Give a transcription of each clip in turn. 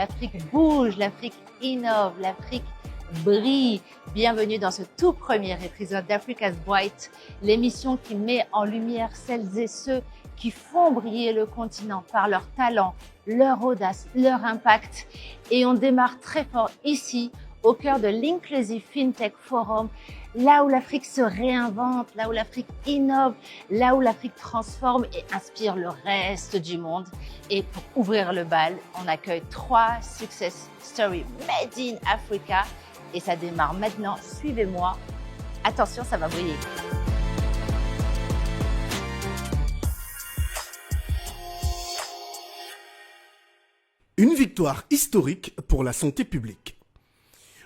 L'Afrique bouge, l'Afrique innove, l'Afrique brille. Bienvenue dans ce tout premier épisode d'Africa's Bright, l'émission qui met en lumière celles et ceux qui font briller le continent par leur talent, leur audace, leur impact. Et on démarre très fort ici, au cœur de l'Inclusive FinTech Forum, là où l'Afrique se réinvente, là où l'Afrique innove, là où l'Afrique transforme et inspire le reste du monde. Et pour ouvrir le bal, on accueille 3 success stories made in Africa. Et ça démarre maintenant. Suivez-moi. Attention, ça va briller. Une victoire historique pour la santé publique.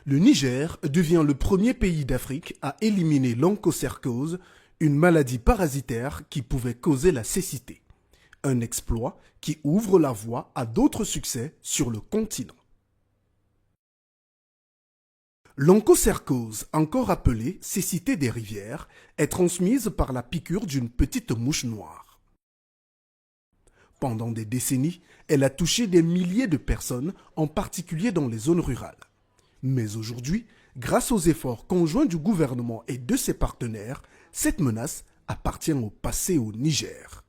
Le Niger devient le premier pays d'Afrique à éliminer l'onchocercose, une maladie parasitaire qui pouvait causer la cécité. Un exploit qui ouvre la voie à d'autres succès sur le continent. L'onchocercose, encore appelée cécité des rivières, est transmise par la piqûre d'une petite mouche noire. Pendant des décennies, elle a touché des milliers de personnes, en particulier dans les zones rurales. Mais aujourd'hui, grâce aux efforts conjoints du gouvernement et de ses partenaires, cette menace appartient au passé au Niger.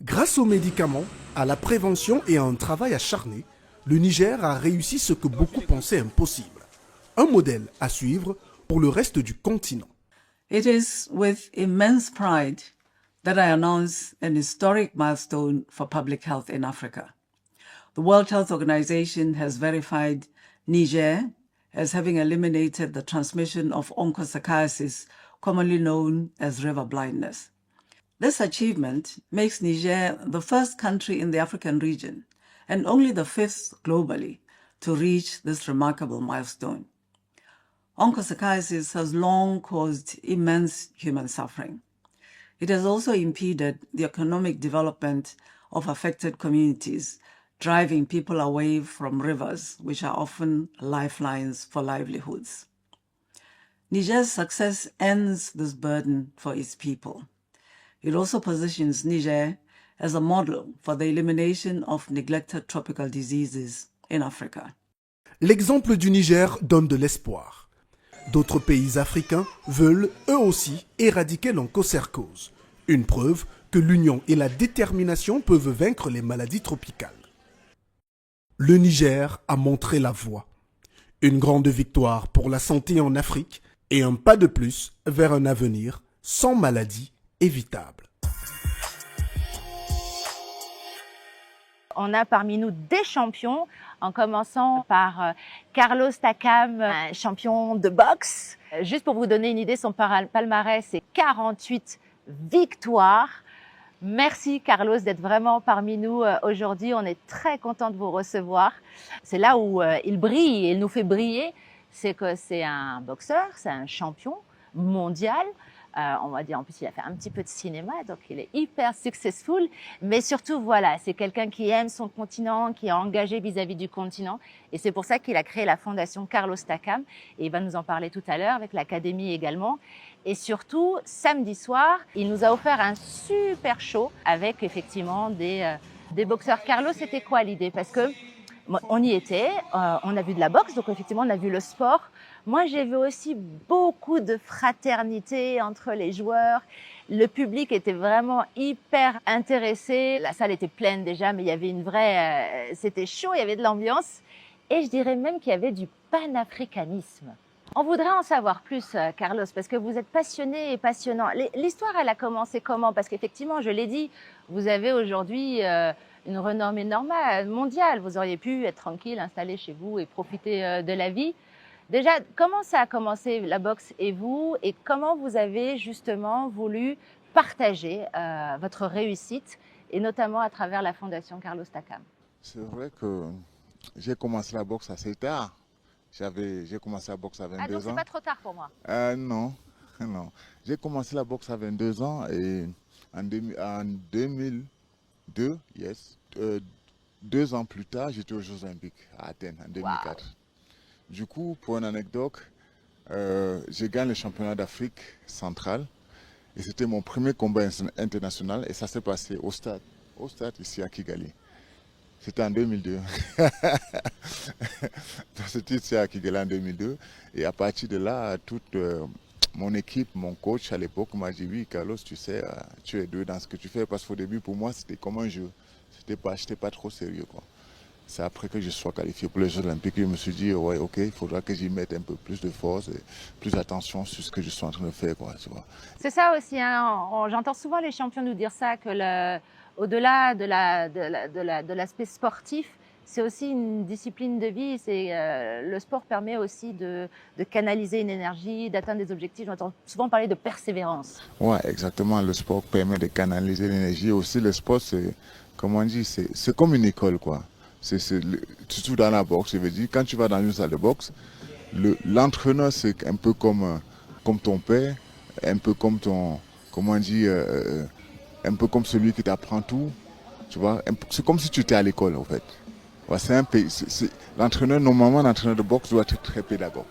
Grâce aux médicaments, à la prévention et à un travail acharné, le Niger a réussi ce que beaucoup pensaient impossible. Un modèle à suivre pour le reste du continent. It is with immense pride that I announce an historic milestone for public health in Africa. The World Health Organization has verified Niger as having eliminated the transmission of onchocerciasis, commonly known as river blindness. This achievement makes Niger the first country in the African region and only the 5th globally to reach this remarkable milestone. Onchocerciasis has long caused immense human suffering. It has also impeded the economic development of affected communities, driving people away from rivers, which are often lifelines for livelihoods. Niger's success ends this burden for its people. It also positions Niger as a model for the elimination of neglected tropical diseases in Africa. L'exemple du Niger donne de l'espoir. D'autres pays africains veulent, eux aussi, éradiquer l'onchocercose. Une preuve que l'union et la détermination peuvent vaincre les maladies tropicales. Le Niger a montré la voie. Une grande victoire pour la santé en Afrique et un pas de plus vers un avenir sans maladie évitable. On a parmi nous des champions, en commençant par Carlos Takam, un champion de boxe. Juste pour vous donner une idée, son palmarès, c'est 48 victoires. Merci Carlos d'être vraiment parmi nous aujourd'hui. On est très content de vous recevoir. C'est là où il brille et il nous fait briller. C'est que c'est un boxeur, c'est un champion mondial. On va dire, en plus, il a fait un petit peu de cinéma, donc il est hyper successful. Mais surtout, voilà, c'est quelqu'un qui aime son continent, qui est engagé vis-à-vis du continent. Et c'est pour ça qu'il a créé la fondation Carlos Takam. Et il va nous en parler tout à l'heure, avec l'académie également. Et surtout, samedi soir, il nous a offert un super show avec effectivement des boxeurs. Carlos, c'était quoi l'idée? Parce que on y était, on a vu de la boxe, donc effectivement, on a vu le sport. Moi, j'ai vu aussi beaucoup de fraternité entre les joueurs. Le public était vraiment hyper intéressé. La salle était pleine déjà, mais il y avait une vraie... c'était chaud, il y avait de l'ambiance. Et je dirais même qu'il y avait du panafricanisme. On voudrait en savoir plus, Carlos, parce que vous êtes passionné et passionnant. L'histoire, elle a commencé comment? Parce qu'effectivement, je l'ai dit, vous avez aujourd'hui une renommée normale, mondiale. Vous auriez pu être tranquille, installé chez vous et profiter de la vie. Déjà, comment ça a commencé la boxe et vous? Et comment vous avez justement voulu partager votre réussite, et notamment à travers la fondation Carlos Takam? C'est vrai que j'ai commencé la boxe assez tard. J'ai commencé la boxe à 22 ans. Ah, donc c'est pas trop tard pour moi? Non, non. J'ai commencé la boxe à 22 ans et en 2002, yes, 2 ans plus tard, j'étais aux Jeux Olympiques à Athènes en 2004. Wow. Du coup, pour une anecdote, j'ai gagné le championnat d'Afrique centrale et c'était mon premier combat international et ça s'est passé au stade ici à Kigali. C'était en 2002. Ce titre, c'est à Kigali en 2002. Et à partir de là, toute mon équipe, mon coach à l'époque m'a dit, oui, Carlos, tu sais, tu es doué dans ce que tu fais. Parce qu'au début, pour moi, c'était comme un jeu. J'étais pas trop sérieux, quoi. C'est après que je sois qualifié pour les Jeux Olympiques que je me suis dit, ouais, ok, il faudra que j'y mette un peu plus de force et plus d'attention sur ce que je suis en train de faire, quoi, tu vois. C'est ça aussi, hein. J'entends souvent les champions nous dire ça, que au-delà de l'aspect sportif, c'est aussi une discipline de vie. Le sport permet aussi de canaliser une énergie, d'atteindre des objectifs. J'entends souvent parler de persévérance. Ouais, exactement. Le sport permet de canaliser l'énergie. Aussi, le sport, c'est, comme on dit, c'est comme une école, quoi. Surtout dans la boxe, je veux dire, quand tu vas dans une salle de boxe, l'entraîneur, c'est un peu comme ton père, un peu comme comment on dit, un peu comme celui qui t'apprend tout, tu vois. C'est comme si tu étais à l'école, en fait. Ouais, normalement, l'entraîneur de boxe doit être très pédagogue.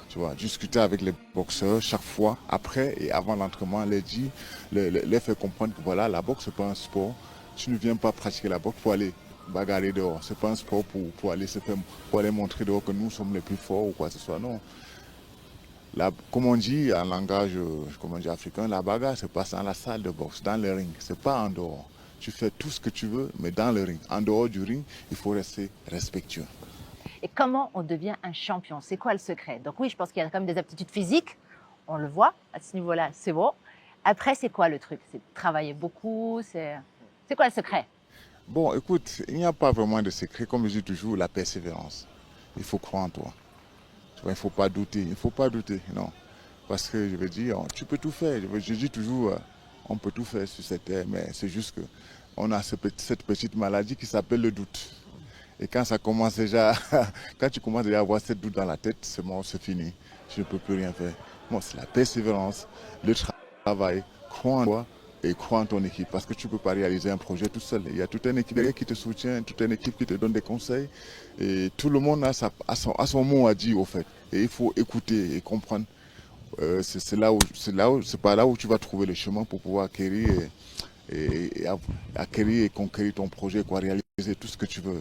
Tu vois, discuter avec les boxeurs chaque fois, après et avant l'entraînement, les faire comprendre que voilà, la boxe, c'est pas un sport. Tu ne viens pas pratiquer la boxe pour aller bagarrer dehors. C'est pas un sport pour aller montrer dehors que nous sommes les plus forts ou quoi que ce soit. Non. Comme on dit en langage africain, la bagarre se passe dans la salle de boxe, dans le ring. C'est pas en dehors. Tu fais tout ce que tu veux, mais dans le ring. En dehors du ring, il faut rester respectueux. Et comment on devient un champion? C'est quoi le secret? Donc oui, je pense qu'il y a quand même des aptitudes physiques. On le voit, à ce niveau-là, c'est bon. Après, c'est quoi le truc? C'est travailler beaucoup, c'est quoi le secret? Bon, écoute, il n'y a pas vraiment de secret. Comme je dis toujours, la persévérance. Il faut croire en toi. Tu vois, il ne faut pas douter. Il ne faut pas douter, non. Parce que je veux dire, tu peux tout faire. Je dis toujours, on peut tout faire sur cette terre, mais c'est juste que on a cette petite maladie qui s'appelle le doute. Et quand ça commence déjà, quand tu commences déjà à avoir cette doute dans la tête, c'est bon, c'est fini. Je ne peux plus rien faire. Bon, c'est la persévérance, le travail, croire en toi et croire en ton équipe. Parce que tu ne peux pas réaliser un projet tout seul. Il y a toute une équipe qui te soutient, toute une équipe qui te donne des conseils. Et tout le monde a son mot à dire, au fait. Et il faut écouter et comprendre. C'est pas là où tu vas trouver le chemin pour pouvoir acquérir et conquérir ton projet, quoi, réaliser tout ce que tu veux.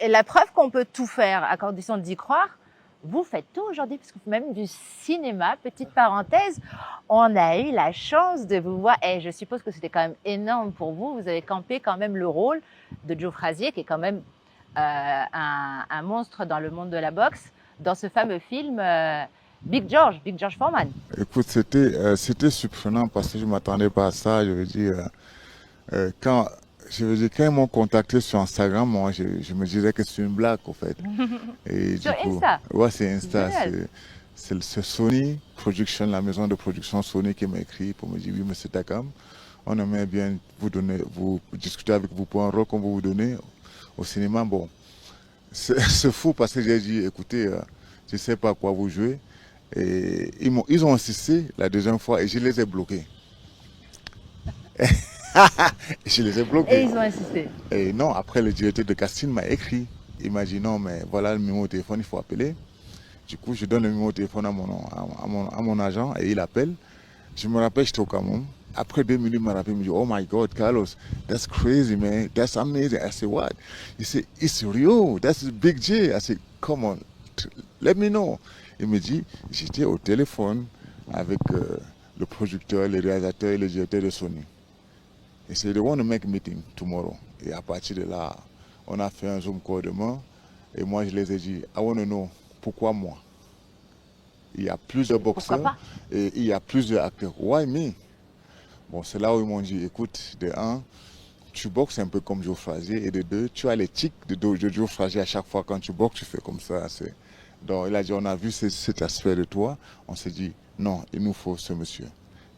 Et la preuve qu'on peut tout faire, à condition d'y croire, vous faites tout aujourd'hui, parce que même du cinéma, petite parenthèse, on a eu la chance de vous voir, et je suppose que c'était quand même énorme pour vous, vous avez campé quand même le rôle de Joe Frazier, qui est quand même un monstre dans le monde de la boxe, dans ce fameux film Big George Foreman. Écoute, c'était surprenant parce que je ne m'attendais pas à ça, je veux dire, quand ils m'ont contacté sur Instagram, moi, je me disais que c'est une blague, en fait. Et Sur Insta? Ouais, c'est Insta. Génial. C'est Sony Production, la maison de production Sony qui m'a écrit pour me dire, oui, monsieur Takam, on aimerait bien vous discuter avec vous pour un rôle qu'on va vous donner au cinéma. Bon, c'est fou parce que j'ai dit, écoutez, je ne sais pas à quoi vous jouez. Et ils ont insisté la deuxième fois et je les ai bloqués. Je les ai bloqués. Et ils ont insisté. Et non, après le directeur de casting m'a écrit. Il m'a dit non, mais voilà le numéro de téléphone, il faut appeler. Du coup, je donne le numéro de téléphone à mon agent et il appelle. Je me rappelle, j'étais au Cameroun. Après 2 minutes, il m'a rappelé, il me dit, oh my God, Carlos, that's crazy, man. That's amazing. I said, what? He said, it's real. That's Big J. I said, come on, let me know. Il me dit, j'étais au téléphone avec le producteur, le réalisateur et le directeur de Sony. Et c'est they want to make a meeting tomorrow. Et à partir de là, on a fait un Zoom call demain. Et moi, je les ai dit, I want to know, pourquoi moi? Il y a plusieurs boxeurs et il y a plusieurs acteurs. Why me? Bon, c'est là où ils m'ont dit, écoute, de un, tu boxes un peu comme Joe Frazier. Et de deux, tu as les tics de Joe Frazier à chaque fois quand tu boxes, tu fais comme ça. Donc il a dit, on a vu cet aspect de toi. On s'est dit, non, il nous faut ce monsieur.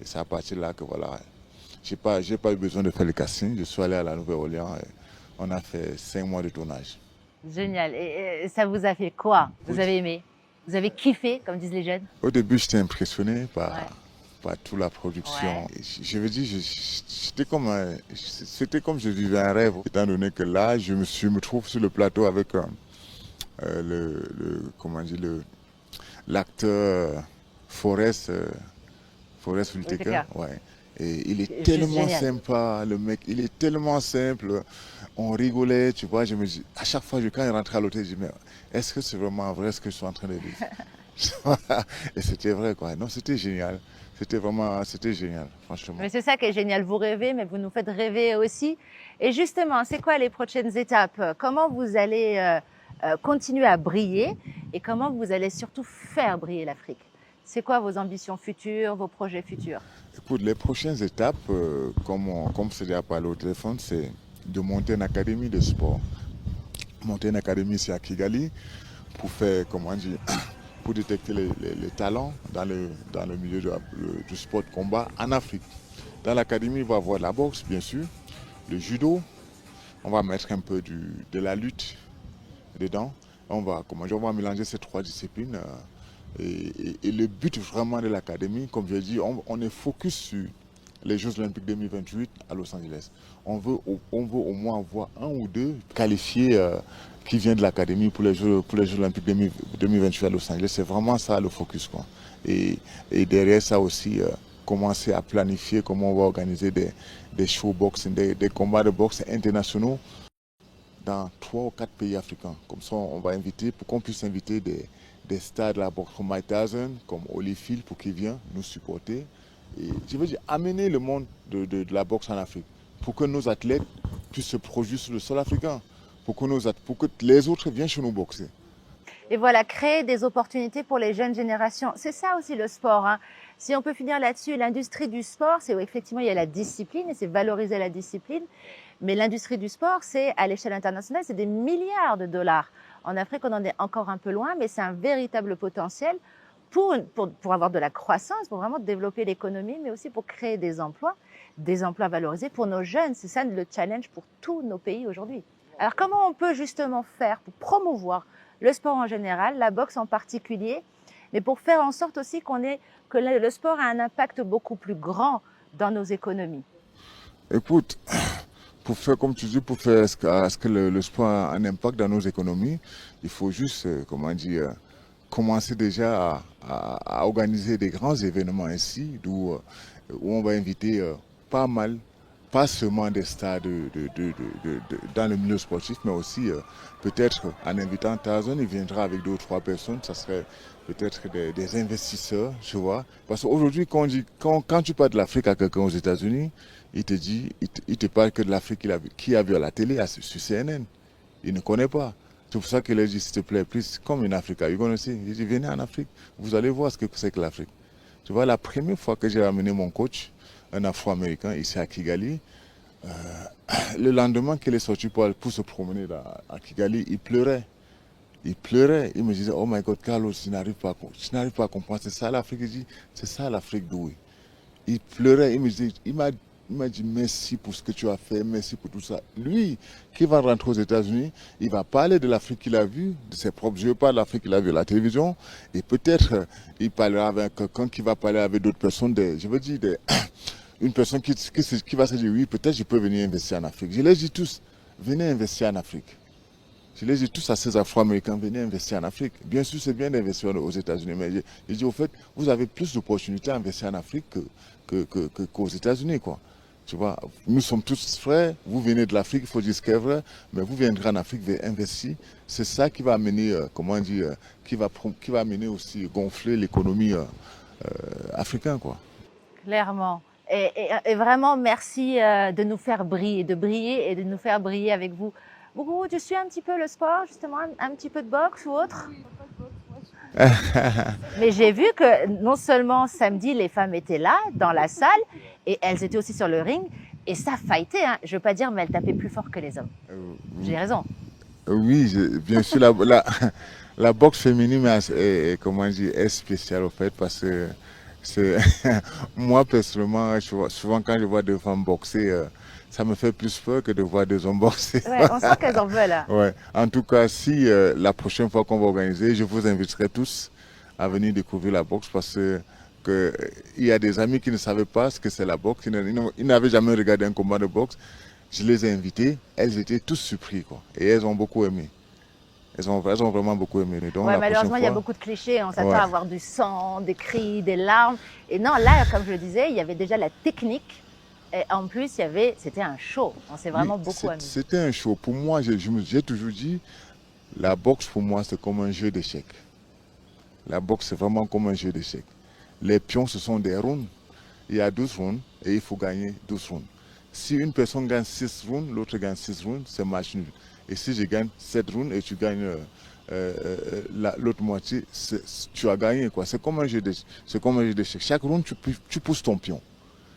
Et c'est à partir de là que voilà. J'ai pas eu besoin de faire le casting. Je suis allé à la Nouvelle-Orléans et on a fait 5 mois de tournage. Génial. Et ça vous a fait quoi? Vous avez aimé? Vous avez kiffé, comme disent les jeunes? Au début, j'étais impressionné par toute la production. Ouais. Je veux dire, c'était comme je vivais un rêve. Étant donné que là, je me trouve sur le plateau avec l'acteur Forest Whitaker. Ouais. Et il est tellement sympa, le mec, il est tellement simple. on rigolait, tu vois. Je me dis, à chaque fois, quand je rentrais à l'hôtel, je dis, mais est-ce que c'est vraiment vrai ce que je suis en train de dire? Et c'était vrai, quoi. Non, c'était génial. C'était génial, franchement. Mais c'est ça qui est génial. Vous rêvez, mais vous nous faites rêver aussi. Et justement, c'est quoi les prochaines étapes? Comment vous allez continuer à briller et comment vous allez surtout faire briller l'Afrique? C'est quoi vos ambitions futures, vos projets futurs? Écoute, les prochaines étapes, comme c'est déjà parlé au téléphone, c'est de monter une académie de sport. Monter une académie ici à Kigali pour faire, comment dire, pour détecter les talents dans le milieu du sport de combat en Afrique. Dans l'académie, il va y avoir la boxe, bien sûr, le judo, on va mettre un peu de la lutte dedans. On va mélanger ces trois disciplines. Et le but vraiment de l'académie, comme je l'ai dit, on est focus sur les Jeux Olympiques 2028 à Los Angeles. On veut au moins avoir un ou deux qualifiés qui viennent de l'académie pour les Jeux Olympiques 2028 à Los Angeles. C'est vraiment ça le focus, quoi. Et derrière ça aussi, commencer à planifier comment on va organiser des show boxing, des combats de boxe internationaux dans 3 ou 4 pays africains. Comme ça, on va inviter, pour qu'on puisse inviter des stars de la boxe comme Mike Tyson, comme Holyfield, pour qu'ils viennent nous supporter. Et je veux dire, amener le monde de la boxe en Afrique, pour que nos athlètes puissent se produire sur le sol africain, pour que les autres viennent chez nous boxer. Et voilà, créer des opportunités pour les jeunes générations. C'est ça aussi le sport, hein. Si on peut finir là-dessus, l'industrie du sport, c'est effectivement, il y a la discipline et c'est valoriser la discipline. Mais l'industrie du sport, c'est à l'échelle internationale, c'est des milliards de dollars. En Afrique, on en est encore un peu loin, mais c'est un véritable potentiel pour avoir de la croissance, pour vraiment développer l'économie, mais aussi pour créer des emplois valorisés pour nos jeunes. C'est ça le challenge pour tous nos pays aujourd'hui. Alors comment on peut justement faire pour promouvoir le sport en général, la boxe en particulier, mais pour faire en sorte aussi que le sport a un impact beaucoup plus grand dans nos économies? Écoute, pour faire, comme tu dis, pour faire à ce que le sport a un impact dans nos économies, il faut juste, commencer déjà à organiser des grands événements ici, où on va inviter pas seulement des stars dans le milieu sportif, mais aussi peut-être en invitant Tarzan, il viendra avec 2 ou 3 personnes, ça serait peut-être des investisseurs, tu vois. Parce qu'aujourd'hui, quand tu parles de l'Afrique à quelqu'un aux États-Unis, il te parle que de l'Afrique qu'il a vu à la télé, sur CNN. Il ne connaît pas. C'est pour ça qu'il a dit, s'il te plaît, plus comme une Africa, you gonna see. Il dit, venez en Afrique, vous allez voir ce que c'est que l'Afrique. Tu vois, la première fois que j'ai amené mon coach, un Afro-Américain, ici à Kigali, le lendemain qu'il est sorti pour se promener à Kigali, il pleurait. Il pleurait. Il me disait, oh my God, Carlos, je n'arrive pas à comprendre. C'est ça l'Afrique. Il dit, c'est ça l'Afrique douée. Il pleurait. Il m'a dit merci pour ce que tu as fait, merci pour tout ça. Lui, qui va rentrer aux États-Unis, il va parler de l'Afrique qu'il a vue, de ses propres yeux, pas de l'Afrique qu'il a vue à la télévision. Et peut-être, il parlera avec quelqu'un qui va parler avec d'autres personnes, une personne qui va se dire, oui, peut-être je peux venir investir en Afrique. Je les dis tous, venez investir en Afrique. Je les dis tous à ces Afro-Américains, venez investir en Afrique. Bien sûr, c'est bien d'investir aux États-Unis, mais je dis au fait, vous avez plus d'opportunités à investir en Afrique qu'aux États-Unis, quoi. Tu vois, nous sommes tous frères, vous venez de l'Afrique, il faut dire ce qui est vrai, mais vous viendrez en Afrique, vous investir. C'est ça qui va amener, qui va amener aussi gonfler l'économie africaine, quoi. Clairement. Et vraiment, merci de nous faire briller, de briller et de nous faire briller avec vous. Beaucoup, tu suis un petit peu le sport, justement, un petit peu de boxe ou autre? Mais j'ai vu que non seulement samedi, les femmes étaient là, dans la salle, et elles étaient aussi sur le ring, et ça fightait, hein. Je veux pas dire, mais elles tapaient plus fort que les hommes. J'ai raison. Oui, bien sûr, la boxe féminine est spéciale, au fait, parce que moi, personnellement, souvent quand je vois des femmes boxer, ça me fait plus peur que de voir des hommes boxer. Ouais, on sent qu'elles en veulent. Hein. Ouais. En tout cas, si la prochaine fois qu'on va organiser, je vous inviterai tous à venir découvrir la boxe parce que il y a des amis qui ne savaient pas ce que c'est la boxe, ils n'avaient jamais regardé un combat de boxe. Je les ai invités, elles étaient tous surpris, quoi. Et elles ont beaucoup aimé. Elles ont vraiment beaucoup aimé. Donc, ouais, malheureusement, il y a beaucoup de clichés. On s'attend à avoir du sang, des cris, des larmes. Et non, là, comme je le disais, il y avait déjà la technique. Et en plus, c'était un show. On s'est vraiment beaucoup amusé. C'était un show. Pour moi, j'ai toujours dit, la boxe pour moi, c'est comme un jeu d'échecs. La boxe, c'est vraiment comme un jeu d'échecs. Les pions, ce sont des rounds. Il y a 12 rounds et il faut gagner 12 rounds. Si une personne gagne 6 rounds, l'autre gagne 6 rounds, c'est match nul. Et si je gagne 7 rounds et tu gagnes l'autre moitié, tu as gagné, quoi. C'est comme un jeu d'échecs. Chaque round, tu pousses ton pion.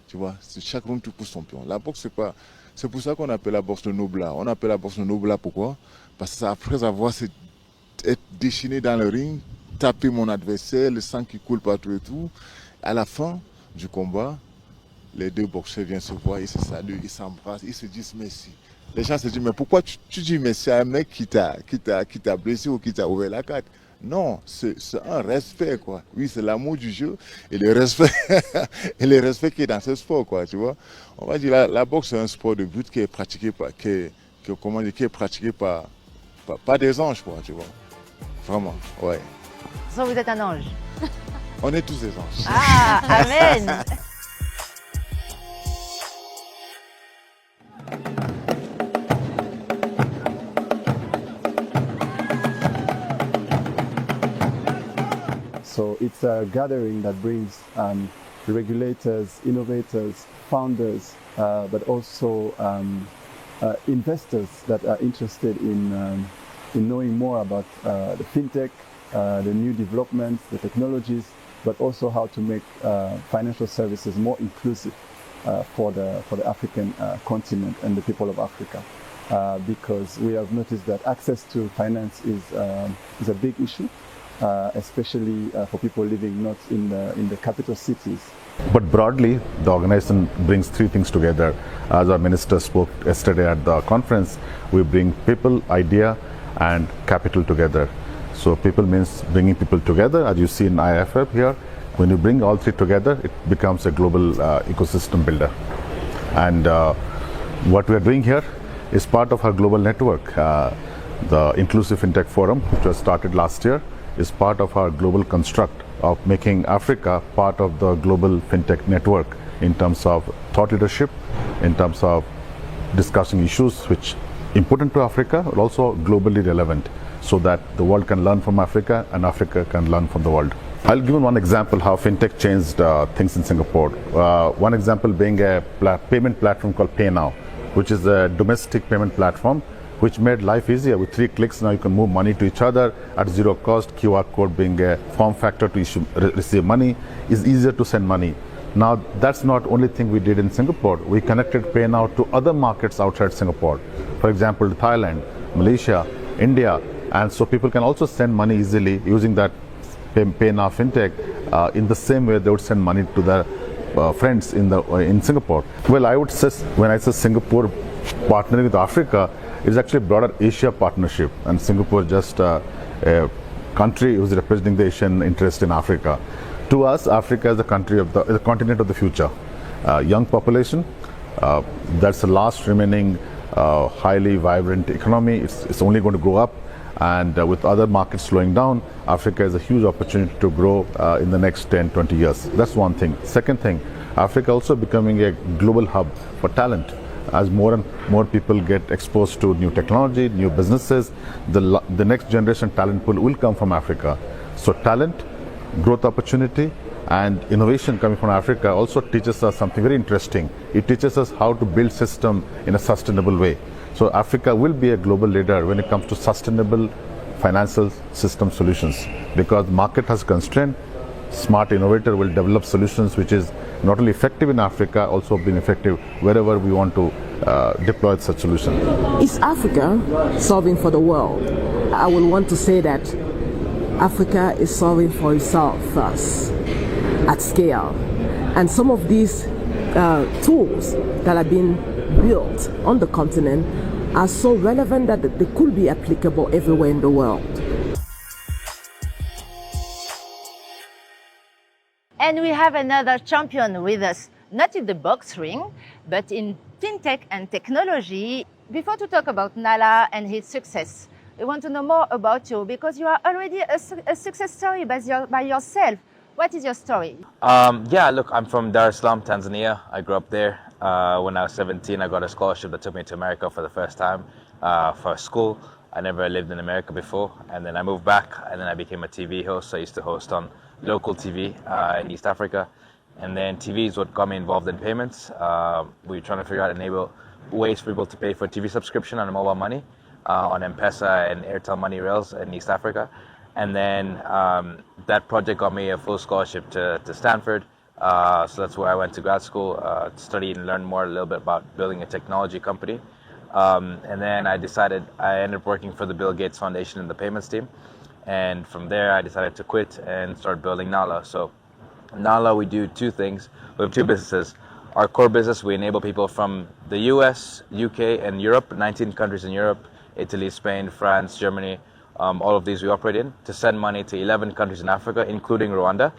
Tu vois, chaque round, tu pousses ton pion. La boxe, c'est pour ça qu'on appelle la boxe le noble art. On appelle la boxe le noble art, pourquoi? Parce que après avoir être déchaîné dans le ring, taper mon adversaire, le sang qui coule partout et tout, à la fin du combat, les deux boxeurs viennent se voir, ils se saluent, ils s'embrassent, ils se disent merci. Les gens se disent, mais pourquoi tu dis merci à un mec qui t'a blessé ou qui t'a ouvert la carte? Non, c'est un respect, quoi. Oui, c'est l'amour du jeu et le respect, et le respect qui est dans ce sport, quoi, tu vois. On va dire, la boxe, c'est un sport de but qui est pratiqué par des anges, quoi, tu vois. Vraiment, ouais. So, vous êtes un ange. On est tous des anges. Ah, amen. So it's a gathering that brings regulators, innovators, founders, but also investors that are interested in knowing more about the fintech, the new developments, the technologies, but also how to make financial services more inclusive for the African continent and the people of Africa. Because we have noticed that access to finance is a big issue. Especially for people living not in the capital cities. But broadly, the organization brings three things together. As our minister spoke yesterday at the conference, we bring people, idea, and capital together. So people means bringing people together, as you see in IFF here. When you bring all three together, it becomes a global ecosystem builder. And what we are doing here is part of our global network. The Inclusive FinTech Forum, which was started last year, is part of our global construct of making Africa part of the global fintech network in terms of thought leadership, in terms of discussing issues which important to Africa, but also globally relevant, so that the world can learn from Africa and Africa can learn from the world. I'll give you one example how fintech changed things in Singapore. One example being a payment platform called PayNow, which is a domestic payment platform which made life easier. With 3 clicks now you can move money to each other at zero cost. QR code being a form factor to receive money, is easier to send money. Now that's not only thing we did in Singapore. We connected PayNow to other markets outside Singapore. For example, Thailand, Malaysia, India, and so people can also send money easily using that PayNow fintech in the same way they would send money to their friends in Singapore. Well, I would say when I say Singapore partnering with Africa, it's actually a broader Asia partnership, and Singapore is just a country who's representing the Asian interest in Africa. To us, Africa is the continent of the future. Young population, that's the last remaining highly vibrant economy. It's only going to go up, and with other markets slowing down, Africa is a huge opportunity to grow in the next 10-20 years. That's one thing. Second thing, Africa also becoming a global hub for talent. As more and more people get exposed to new technology, new businesses, the next generation talent pool will come from Africa. So talent, growth opportunity, and innovation coming from Africa also teaches us something very interesting. It teaches us how to build system in a sustainable way. So Africa will be a global leader when it comes to sustainable financial system solutions, because the market has constraint. Smart innovator will develop solutions which is not only effective in Africa, also being effective wherever we want to deploy such solution. Is Africa solving for the world? I will want to say that Africa is solving for itself first at scale. And some of these tools that are being built on the continent are so relevant that they could be applicable everywhere in the world. And we have another champion with us, not in the box ring, but in fintech and technology. Before to talk about Nala and his success, we want to know more about you, because you are already a success story by yourself. What is your story? Yeah, look, I'm from Dar es Salaam, Tanzania. I grew up there. When I was 17, I got a scholarship that took me to America for the first time for school. I never lived in America before, and then I moved back, and then I became a TV host. I used to host on local TV in East Africa, and then TV is what got me involved in payments. We were trying to figure out enable ways for people to pay for TV subscription on mobile money on M-Pesa and Airtel Money Rails in East Africa, and then that project got me a full scholarship to Stanford. So that's where I went to grad school to study and learn more a little bit about building a technology company. And then I ended up working for the Bill Gates Foundation in the payments team. And from there, I decided to quit and start building Nala. So Nala, we do two things. We have two businesses. Our core business, we enable people from the US, UK, and Europe, 19 countries in Europe, Italy, Spain, France, Germany, all of these we operate in, to send money to 11 countries in Africa, including Rwanda.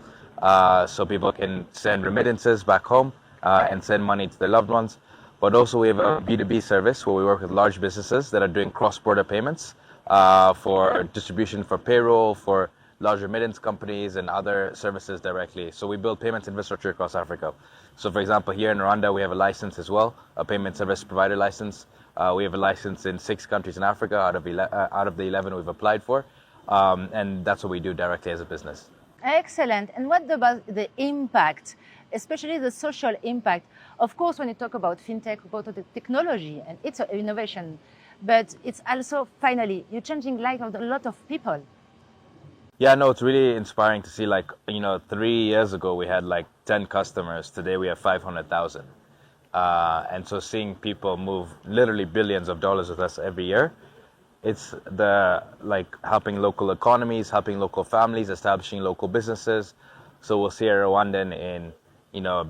So people can send remittances back home and send money to their loved ones. But also we have a B2B service where we work with large businesses that are doing cross-border payments for distribution for payroll, for large remittance companies and other services directly. So we build payments infrastructure across Africa. So for example, here in Rwanda, we have a license as well, a payment service provider license. We have a license in 6 countries in Africa out of the 11 we've applied for. And that's what we do directly as a business. Excellent. And what about the impact, especially the social impact? Of course, when you talk about fintech, about the technology and it's innovation, but it's also, finally, you're changing life of a lot of people. Yeah, no, it's really inspiring to see, 3 years ago we had 10 customers. Today we have 500,000. And so seeing people move literally billions of dollars with us every year, it's helping local economies, helping local families, establishing local businesses. So we'll see a Rwandan in,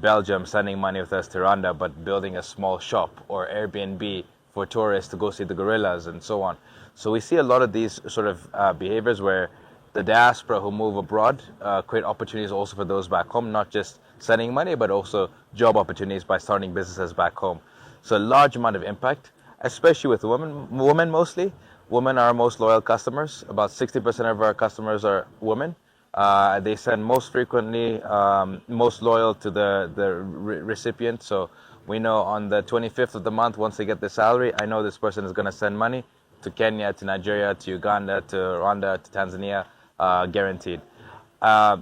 Belgium sending money with us to Rwanda, but building a small shop or Airbnb for tourists to go see the gorillas and so on. So we see a lot of these sort of behaviors where the diaspora who move abroad create opportunities also for those back home, not just sending money, but also job opportunities by starting businesses back home. So a large amount of impact, especially with women mostly. Women are our most loyal customers. About 60% of our customers are women. They send most frequently, most loyal to the recipient. So we know on the 25th of the month, once they get their salary, I know this person is going to send money to Kenya, to Nigeria, to Uganda, to Rwanda, to Tanzania, guaranteed.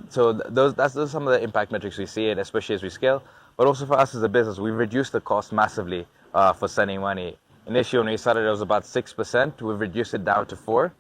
So those are some of the impact metrics we see, and especially as we scale. But also for us as a business, we've reduced the cost massively for sending money. Initially, when we started, it was about 6%. We've reduced it down to 4%.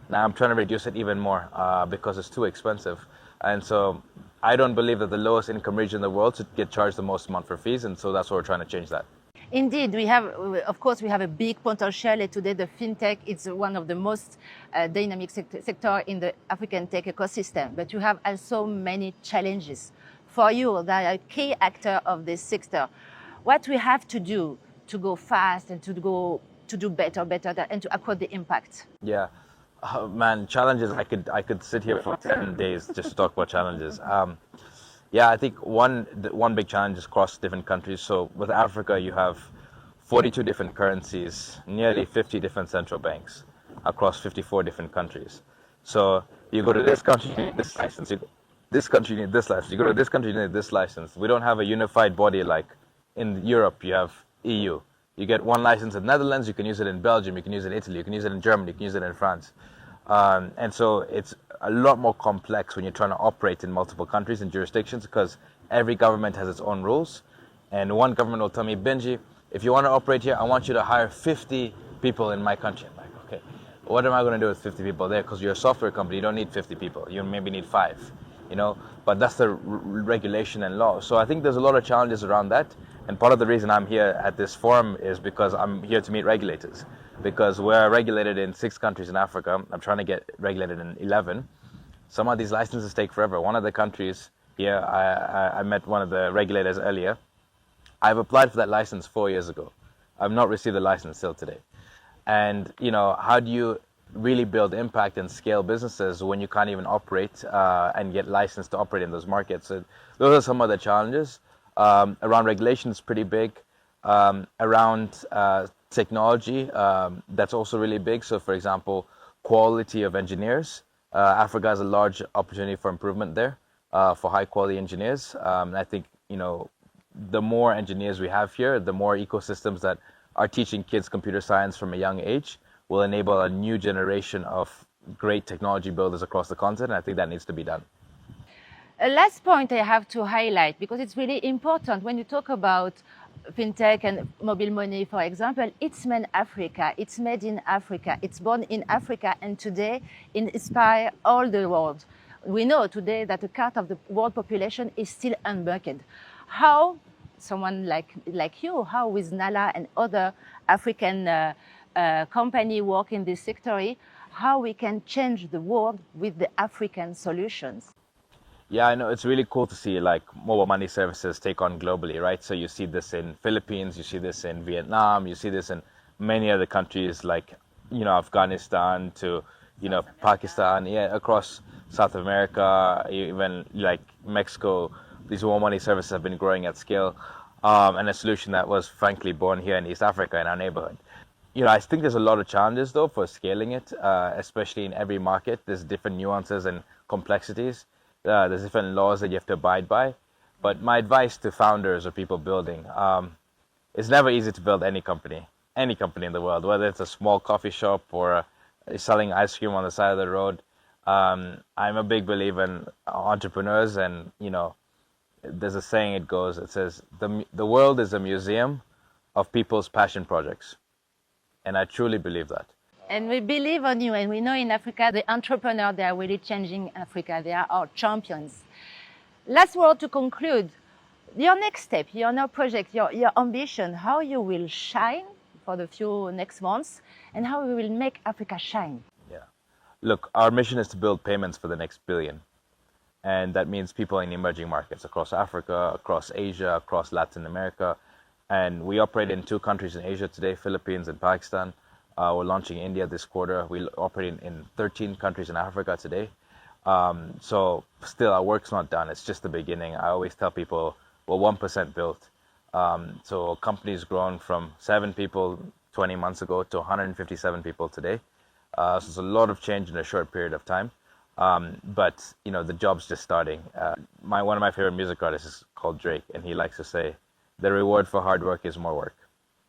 Now I'm trying to reduce it even more because it's too expensive. And so I don't believe that the lowest income region in the world should get charged the most amount for fees. And so that's why we're trying to change that. Indeed, we have a big potential. And today, the fintech is one of the most dynamic sector in the African tech ecosystem. But you have also many challenges. For you, that are a key actor of this sector, what we have to do to go fast and to do better, and to acquire the impact? Yeah, man, challenges. I could sit here for 10 days just to talk about challenges. Yeah, I think one big challenge is across different countries. So with Africa, you have 42 different currencies, nearly 50 different central banks across 54 different countries. So you go to this country, you need this license. You go this country, you need this license. You go to this country, you need this license. We don't have a unified body like in Europe. You have EU. You get one license in the Netherlands. You can use it in Belgium. You can use it in Italy. You can use it in Germany. You can use it in France. And so it's a lot more complex when you're trying to operate in multiple countries and jurisdictions because every government has its own rules. And one government will tell me, Benji, if you want to operate here, I want you to hire 50 people in my country. I'm like, okay, what am I going to do with 50 people there? Because you're a software company, you don't need 50 people. You maybe need 5, but that's the regulation and law. So I think there's a lot of challenges around that. And part of the reason I'm here at this forum is because I'm here to meet regulators. Because we're regulated in 6 countries in Africa. I'm trying to get regulated in 11. Some of these licenses take forever. One of the countries here, I met one of the regulators earlier. I've applied for that license 4 years ago. I've not received the license till today. And, how do you really build impact and scale businesses when you can't even operate and get licensed to operate in those markets? So those are some of the challenges. Around regulation is pretty big. Around technology, that's also really big. So, for example, quality of engineers. Africa has a large opportunity for improvement there for high quality engineers. I think, the more engineers we have here, the more ecosystems that are teaching kids computer science from a young age will enable a new generation of great technology builders across the continent. I think that needs to be done. A last point I have to highlight, because it's really important when you talk about fintech and mobile money, for example, it's made in Africa, it's made in Africa, it's born in Africa, and today it inspires all the world. We know today that a quarter of the world population is still unbanked. How someone like you, how with Nala and other African company work in this sector, how we can change the world with the African solutions? Yeah, I know it's really cool to see like mobile money services take on globally, right? So you see this in Philippines, you see this in Vietnam, you see this in many other countries like, Afghanistan to, Pakistan, across South America, even like Mexico. These mobile money services have been growing at scale, and a solution that was frankly born here in East Africa in our neighborhood. I think there's a lot of challenges though for scaling it, especially in every market. There's different nuances and complexities. There's different laws that you have to abide by. But my advice to founders or people building, it's never easy to build any company in the world, whether it's a small coffee shop or selling ice cream on the side of the road. I'm a big believer in entrepreneurs, and, there's a saying it says, the world is a museum of people's passion projects. And I truly believe that. And we believe on you, and we know in Africa, the entrepreneurs, they are really changing Africa. They are our champions. Last word to conclude. Your next step, your next project, your ambition, how you will shine for the few next months, and how we will make Africa shine. Yeah. Look, our mission is to build payments for the next billion. And that means people in emerging markets across Africa, across Asia, across Latin America. And we operate in 2 countries in Asia today, Philippines and Pakistan. We're launching India this quarter. We operate in 13 countries in Africa today. So still, our work's not done. It's just the beginning. I always tell people we're 1% built. So a company's grown from 7 people 20 months ago to 157 people today. So it's a lot of change in a short period of time. But, the job's just starting. One of my favorite music artists is called Drake, and he likes to say, the reward for hard work is more work.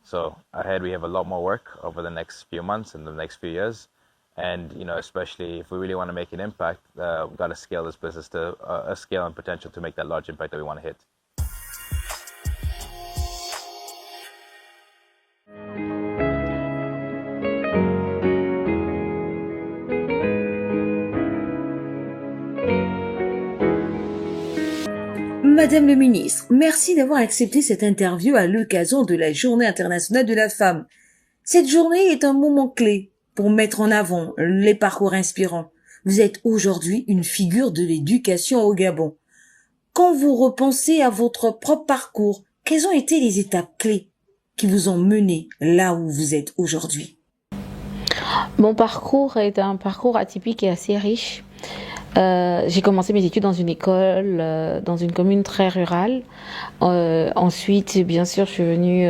So ahead we have a lot more work over the next few months and the next few years. And, especially if we really want to make an impact, we've got to scale this business to a scale and potential to make that large impact that we want to hit. Madame le ministre, merci d'avoir accepté cette interview à l'occasion de la Journée internationale de la femme. Cette journée est un moment clé pour mettre en avant les parcours inspirants. Vous êtes aujourd'hui une figure de l'éducation au Gabon. Quand vous repensez à votre propre parcours, quelles ont été les étapes clés qui vous ont mené là où vous êtes aujourd'hui? Mon parcours est un parcours atypique et assez riche. J'ai commencé mes études dans une école, dans une commune très rurale. Ensuite, bien sûr, je suis venue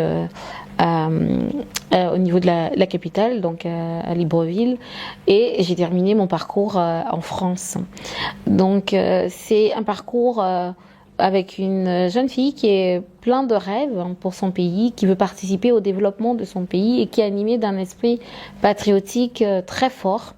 au niveau de la capitale, donc à Libreville, et j'ai terminé mon parcours en France. Donc, c'est un parcours avec une jeune fille qui est plein de rêves pour son pays, qui veut participer au développement de son pays et qui est animée d'un esprit patriotique très fort.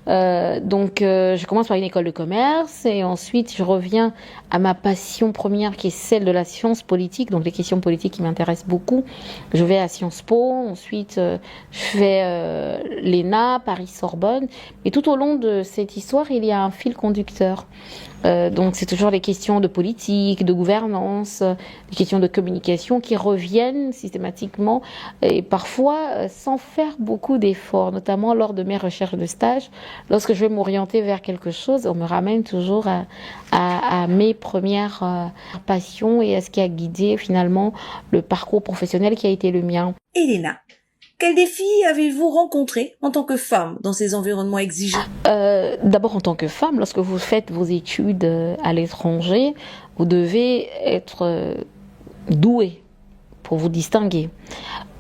Donc je commence par une école de commerce et ensuite je reviens à ma passion première qui est celle de la science politique, donc les questions politiques qui m'intéressent beaucoup. Je vais à Sciences Po, ensuite je fais l'ENA, Paris-Sorbonne, et tout au long de cette histoire il y a un fil conducteur. Donc c'est toujours les questions de politique, de gouvernance, les questions de communication qui reviennent systématiquement et parfois sans faire beaucoup d'efforts, notamment lors de mes recherches de stage. Lorsque je vais m'orienter vers quelque chose, on me ramène toujours à mes premières passions et à ce qui a guidé finalement le parcours professionnel qui a été le mien. Elena, quels défis avez-vous rencontrés en tant que femme dans ces environnements exigeants? D'abord en tant que femme, lorsque vous faites vos études à l'étranger, vous devez être douée pour vous distinguer.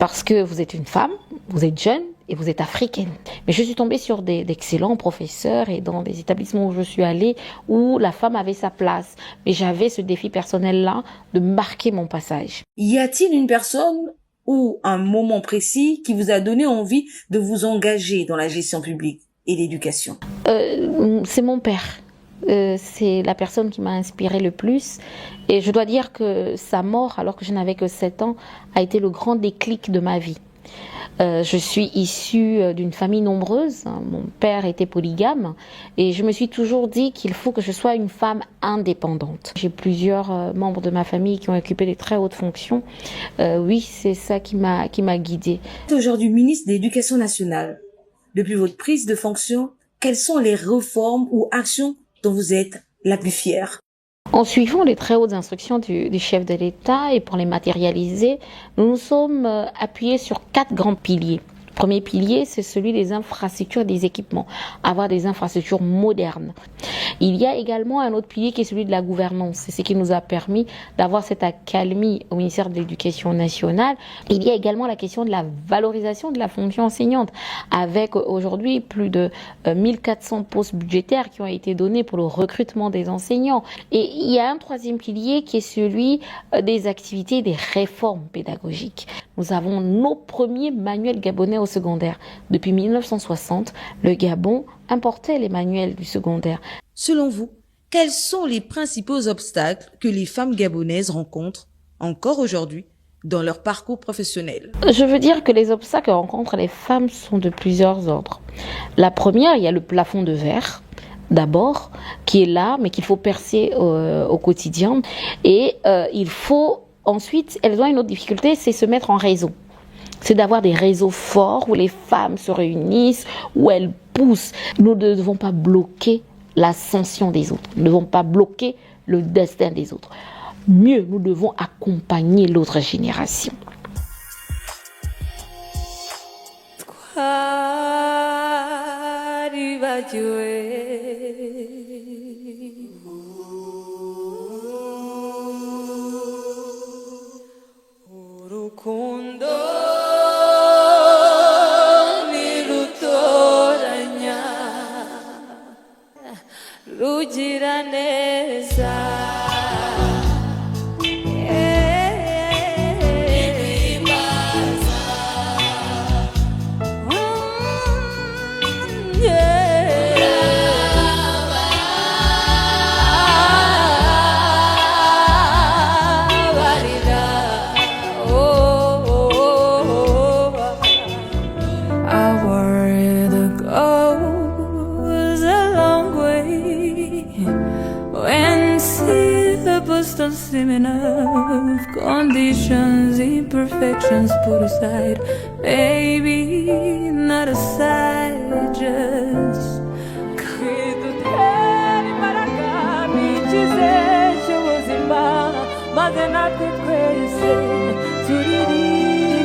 Parce que vous êtes une femme, vous êtes jeune et vous êtes africaine. Mais je suis tombée sur d'excellents professeurs et dans des établissements où je suis allée où la femme avait sa place. Mais j'avais ce défi personnel-là de marquer mon passage. Y a-t-il une personne ou un moment précis qui vous a donné envie de vous engager dans la gestion publique et l'éducation? C'est mon père. C'est la personne qui m'a inspirée le plus. Et je dois dire que sa mort, alors que je n'avais que 7 ans, a été le grand déclic de ma vie. Je suis issue d'une famille nombreuse. Mon père était polygame et je me suis toujours dit qu'il faut que je sois une femme indépendante. J'ai plusieurs membres de ma famille qui ont occupé des très hautes fonctions. Oui, c'est ça qui m'a guidée. Vous êtes aujourd'hui ministre de l'Éducation nationale. Depuis votre prise de fonction, quelles sont les réformes ou actions dont vous êtes la plus fière? En suivant les très hautes instructions du chef de l'État et pour les matérialiser, nous nous sommes appuyés sur 4 grands piliers. Le premier pilier, c'est celui des infrastructures et des équipements, avoir des infrastructures modernes. Il y a également un autre pilier qui est celui de la gouvernance. C'est ce qui nous a permis d'avoir cette accalmie au ministère de l'Éducation nationale. Il y a également la question de la valorisation de la fonction enseignante, avec aujourd'hui plus de 1400 postes budgétaires qui ont été donnés pour le recrutement des enseignants. Et il y a un troisième pilier qui est celui des activités et des réformes pédagogiques. Nous avons nos premiers manuels gabonais au secondaire. Depuis 1960, le Gabon importait les manuels du secondaire. Selon vous, quels sont les principaux obstacles que les femmes gabonaises rencontrent encore aujourd'hui dans leur parcours professionnel? Je veux dire que les obstacles que rencontrent les femmes sont de plusieurs ordres. La première, il y a le plafond de verre. D'abord, qui est là, mais qu'il faut percer au quotidien. Et il faut ensuite, elles ont une autre difficulté, c'est se mettre en réseau. C'est d'avoir des réseaux forts où les femmes se réunissent, où elles poussent. Nous ne devons pas bloquer l'ascension des autres. Nous ne devons pas bloquer le destin des autres. Mieux, nous devons accompagner l'autre génération. Enough conditions, imperfections put aside, baby, not aside, just credo te para cá, me dizer eu zimba, mas é na que conhecer, turiri,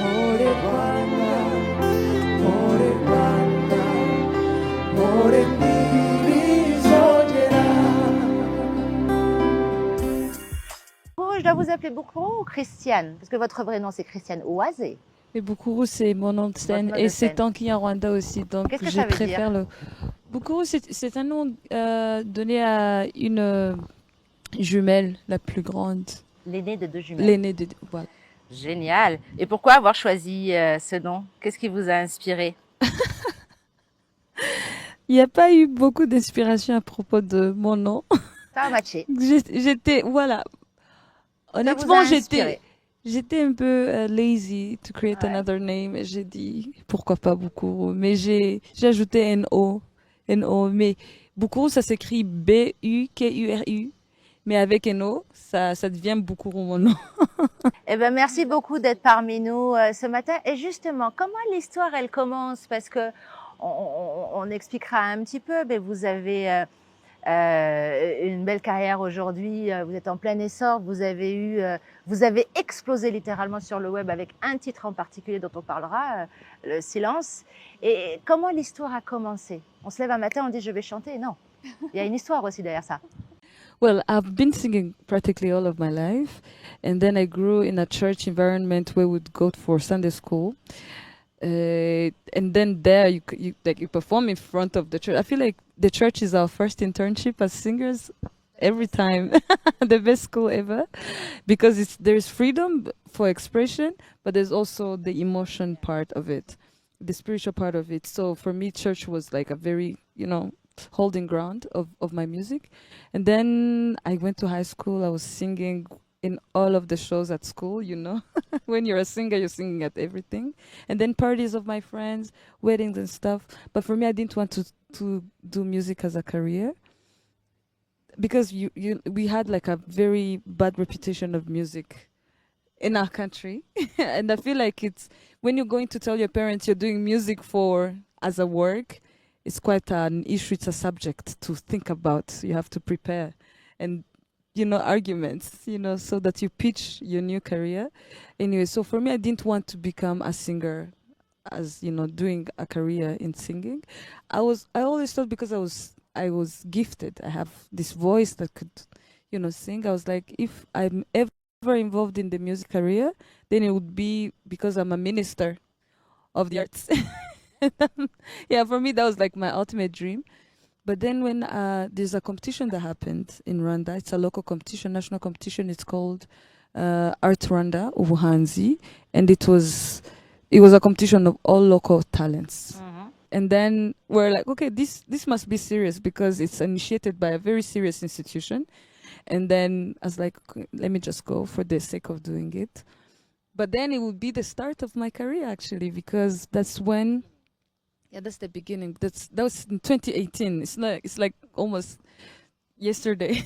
more guana, more Je dois vous appeler Boukourou ou Christiane? Parce que votre vrai nom c'est Christiane Ouazé. Mais Boukourou c'est mon nom de scène et c'est Tanki en Rwanda aussi, donc je préfère le... Boukourou c'est un nom donné à une jumelle la plus grande. L'aînée de 2 jumelles. L'aînée de... Voilà. Génial. Et pourquoi avoir choisi ce nom? Qu'est-ce qui vous a inspiré? Il n'y a pas eu beaucoup d'inspiration à propos de mon nom. Ça a matché. J'étais, voilà. Honnêtement, j'étais un peu lazy to create another name. Et j'ai dit, pourquoi pas Boukourou. Mais j'ai ajouté N-O. Mais Boukourou, ça s'écrit B-U-K-U-R-U. Mais avec N-O, ça devient Boukourou mon nom. Eh ben, merci beaucoup d'être parmi nous ce matin. Et justement, comment l'histoire, elle commence? Parce que on expliquera un petit peu, mais vous avez une belle carrière aujourd'hui, vous êtes en plein essor, vous avez explosé littéralement sur le web avec un titre en particulier dont on parlera, le silence. Et comment l'histoire a commencé? On se lève un matin, on dit je vais chanter? Non, il y a une histoire aussi derrière ça. Well, I've been singing practically all of my life, and then I grew in a church environment where we'd go for Sunday school. And then there you perform in front of the church. I feel like the church is our first internship as singers every time. The best school ever, because there's freedom for expression, but there's also the emotion part of it, the spiritual part of it. So for me, church was like a very, holding ground of my music. And then I went to high school. I was singing in all of the shows at school, when you're a singer, you're singing at everything. And then parties of my friends, weddings and stuff. But for me, I didn't want to do music as a career, because we had like a very bad reputation of music in our country. And I feel like it's, when you're going to tell your parents you're doing music as a work, it's quite an issue. It's a subject to think about. You have to prepare. And arguments, so that you pitch your new career. Anyway, so for me, I didn't want to become a singer as, doing a career in singing. I always thought, because I was gifted, I have this voice that could, sing. I was like, if I'm ever involved in the music career, then it would be because I'm a minister of the arts. Yeah, for me, that was like my ultimate dream. But then when there's a competition that happened in Rwanda, it's a local competition, national competition. It's called Art Rwanda Ubuhanzi, and it was a competition of all local talents. Mm-hmm. And then we're like, okay, this must be serious, because it's initiated by a very serious institution. And then I was like, okay, let me just go for the sake of doing it. But then it would be the start of my career, actually, because that's when. Yeah, that's the beginning. That was in 2018. It's like almost yesterday.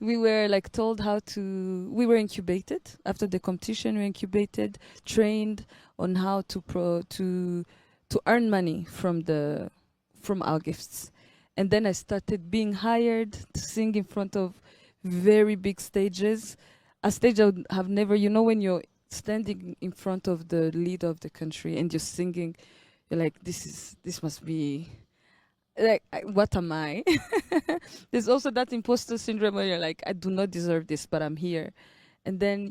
We were like told we were incubated after the competition. We were incubated, trained on how to earn money from our gifts. And then I started being hired to sing in front of very big stages. A stage I would have never, when you're standing in front of the leader of the country and you're singing, you're like, this must be, like, what am I? There's also that imposter syndrome where you're like, I do not deserve this, but I'm here. And then,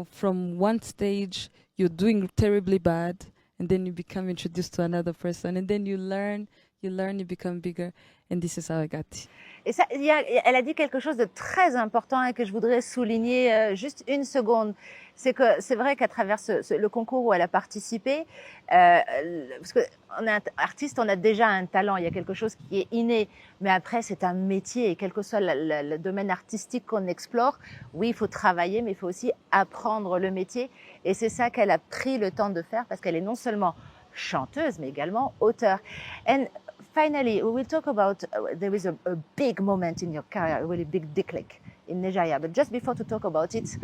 from one stage, you're doing terribly bad, and then you become introduced to another person, and then you learn, you become bigger, and this is how I got. Et ça, elle a dit quelque chose de très important et que je voudrais souligner juste une seconde. C'est que c'est vrai qu'à travers le concours où elle a participé, parce qu'on est artiste, on a déjà un talent, il y a quelque chose qui est inné, mais après c'est un métier, et quel que soit le domaine artistique qu'on explore, oui, il faut travailler, mais il faut aussi apprendre le métier, et c'est ça qu'elle a pris le temps de faire, parce qu'elle est non seulement chanteuse, mais également auteure. And finally, we will talk about, there is a big moment in your career, a really big déclic in Nigeria. But just before to talk about it,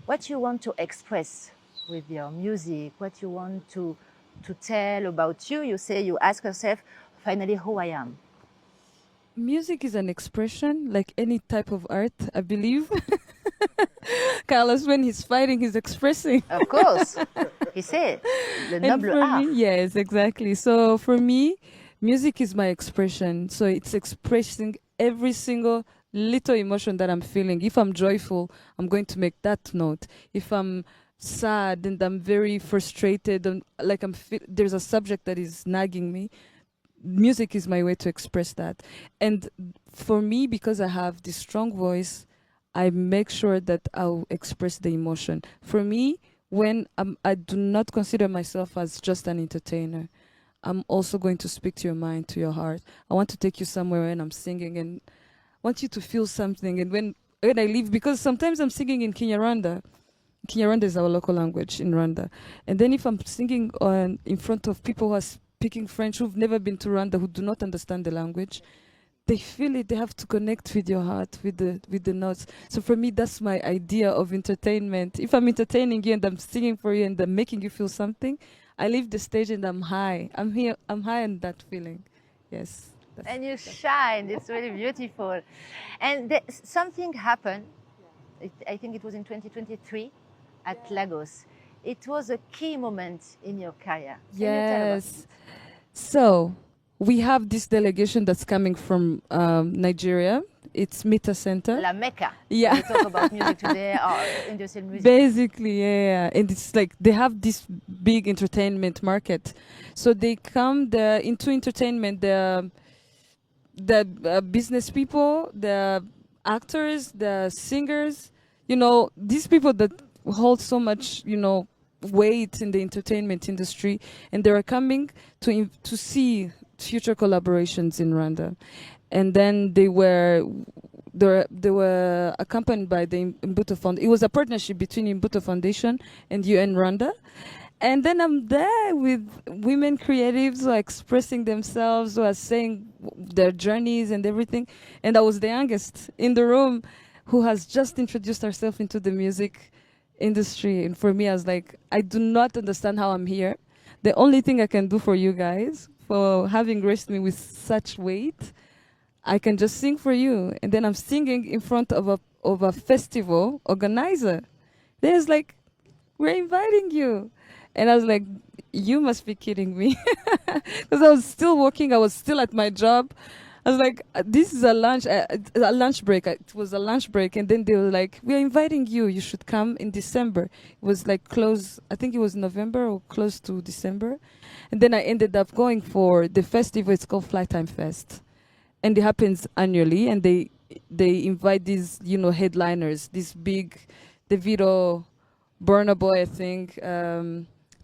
what you want to express with your music, what you want to tell about you, you say, you ask yourself, finally, who I am. Music is an expression, like any type of art, I believe. Carlos, when he's fighting, he's expressing. Of course. He said, the noble art. Yes, exactly. So for me, music is my expression. So it's expressing every single little emotion that I'm feeling. If I'm joyful, I'm going to make that note. If I'm sad and I'm very frustrated, and like there's a subject that is nagging me, music is my way to express that. And for me, because I have this strong voice, I make sure that I'll express the emotion. For me, when I do not consider myself as just an entertainer, I'm also going to speak to your mind, to your heart. I want to take you somewhere when I'm singing and want you to feel something. And when I leave, because sometimes I'm singing in Kinyarwanda. Kinyarwanda is our local language in Rwanda. And then if I'm singing in front of people who are speaking French, who've never been to Rwanda, who do not understand the language, they feel it. They have to connect with your heart, with the notes. So for me, that's my idea of entertainment. If I'm entertaining you and I'm singing for you and I'm making you feel something, I leave the stage and I'm high. I'm high on that feeling. Yes. And you shine. It's really beautiful. And something happened. I think it was in 2023 at Lagos. It was a key moment in your career. Yes. So we have this delegation that's coming from Nigeria. It's Meta Center. La Mecca. Yeah. We talk about music today, or industrial music. Basically, yeah. And it's like they have this big entertainment market. So they come into entertainment, the business people, the actors, the singers, you know, these people that hold so much, you know, weight in the entertainment industry, and they are coming to see future collaborations in Rwanda. And then they were accompanied by the Imbuto Fund. It was a partnership between Imbuto Foundation and UN Rwanda. And then I'm there with women creatives who are expressing themselves, who are saying their journeys and everything. And I was the youngest in the room who has just introduced herself into the music industry. And for me, I was like, I do not understand how I'm here. The only thing I can do for you guys, for having graced me with such weight, I can just sing for you. And then I'm singing in front of a festival organizer. There's like, we're inviting you. And I was like, you must be kidding me. Because I was still working. I was still at my job. I was like, this is a lunch break. It was a lunch break. And then they were like, we're inviting you. You should come in December. It was like close, I think it was November or close to December. And then I ended up going for the festival. It's called Flytime Fest. And it happens annually. And they invite these, you know, headliners, this big Davido, Burna Boy, I think,